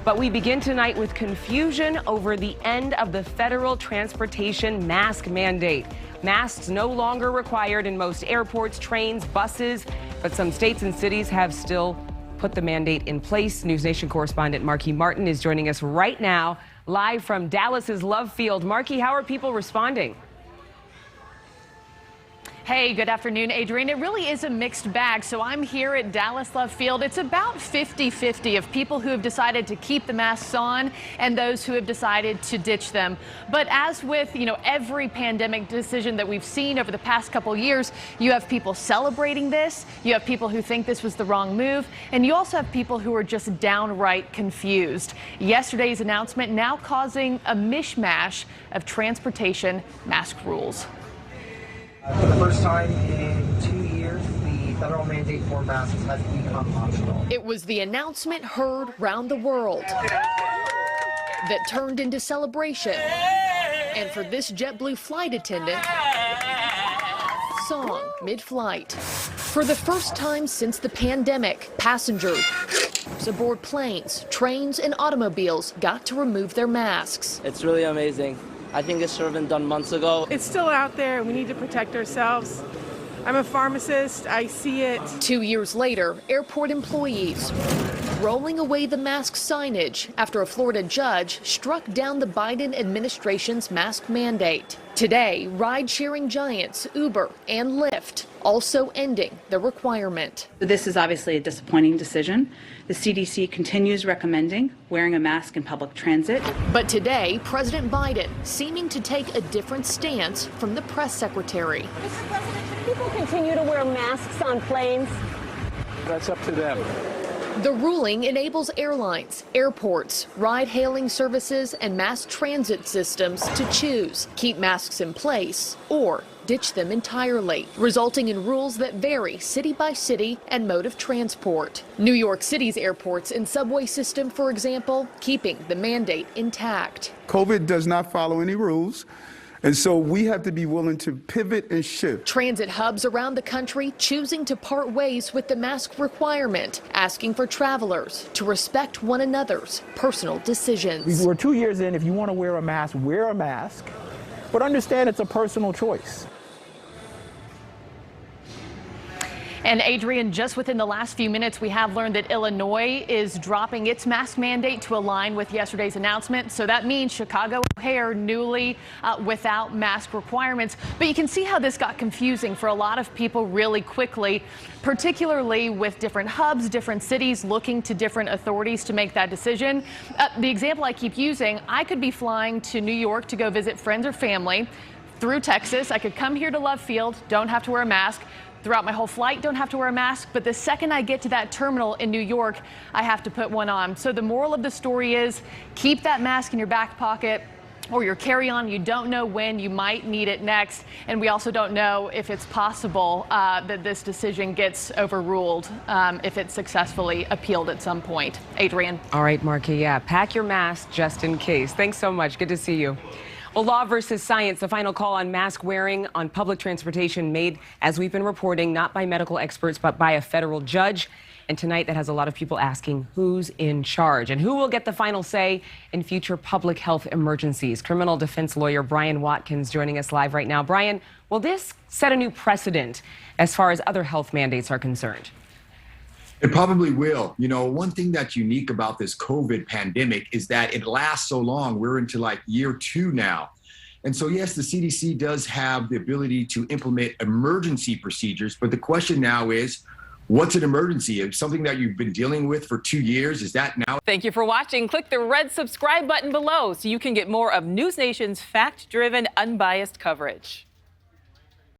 But we begin tonight with confusion over the end of the federal transportation mask mandate. Masks no longer required in most airports, trains, buses, but some states and cities have still put the mandate in place. NewsNation correspondent Marky Martin is joining us right now, live from Dallas's Love Field. Marky, how are people responding? Hey, good afternoon, Adrienne. It really is a mixed bag. So I'm here at Dallas Love Field. It's about 50-50 of people who have decided to keep the masks on and those who have decided to ditch them. But as with, every pandemic decision that we've seen over the past couple years, you have people celebrating this, you have people who think this was the wrong move, and you also have people who are just downright confused. Yesterday's announcement now causing a mishmash of transportation mask rules. For the first time in 2 years, the federal mandate for masks has become optional. It was the announcement heard round the world that turned into celebration. And for this JetBlue flight attendant, song mid-flight. For the first time since the pandemic, passengers aboard planes, trains, and automobiles got to remove their masks. It's really amazing. I think it should have been done months ago. It's still out there, and we need to protect ourselves. I'm a pharmacist. I see it. 2 years later, airport employees rolling away the mask signage after a Florida judge struck down the Biden administration's mask mandate. Today, ride-sharing giants Uber and Lyft also ending the requirement. This is obviously a disappointing decision. The CDC continues recommending wearing a mask in public transit. But today, President Biden seeming to take a different stance from the press secretary. Mr. President, should people continue to wear masks on planes? That's up to them. The ruling enables airlines, airports, ride-hailing services, and mass transit systems to choose, keep masks in place or ditch them entirely, resulting in rules that vary city by city and mode of transport. New York City's airports and subway system, for example, keeping the mandate intact. COVID does not follow any rules. And so we have to be willing to pivot and shift. Transit hubs around the country choosing to part ways with the mask requirement, asking for travelers to respect one another's personal decisions. We're 2 years in. If you want to wear a mask, wear a mask. But understand it's a personal choice. And Adrienne, just within the last few minutes, we have learned that Illinois is dropping its mask mandate to align with yesterday's announcement. So that means Chicago O'Hare newly without mask requirements. But you can see how this got confusing for a lot of people really quickly, particularly with different hubs, different cities looking to different authorities to make that decision. The example I keep using, I could be flying to New York to go visit friends or family through Texas. I could come here to Love Field, don't have to wear a mask. Throughout my whole flight, don't have to wear a mask, but the second I get to that terminal in New York, I have to put one on. So the moral of the story is keep that mask in your back pocket or your carry-on. You don't know when you might need it next. And we also don't know if it's possible that this decision gets overruled if it's successfully appealed at some point. Adrienne. All right, Marky, yeah, pack your mask just in case. Thanks so much. Good to see you. Well, law versus science, the final call on mask wearing on public transportation made, as we've been reporting, not by medical experts, but by a federal judge. And tonight that has a lot of people asking who's in charge and who will get the final say in future public health emergencies. Criminal defense lawyer Brian Watkins joining us live right now. Brian, will this set a new precedent as far as other health mandates are concerned? It probably will. One thing that's unique about this COVID pandemic is that it lasts so long. We're into like year 2 now. And so, yes, the CDC does have the ability to implement emergency procedures. But the question now is, what's an emergency? It's something that you've been dealing with for 2 years. Is that now? Thank you for watching. Click the red subscribe button below so you can get more of NewsNation's fact-driven, unbiased coverage.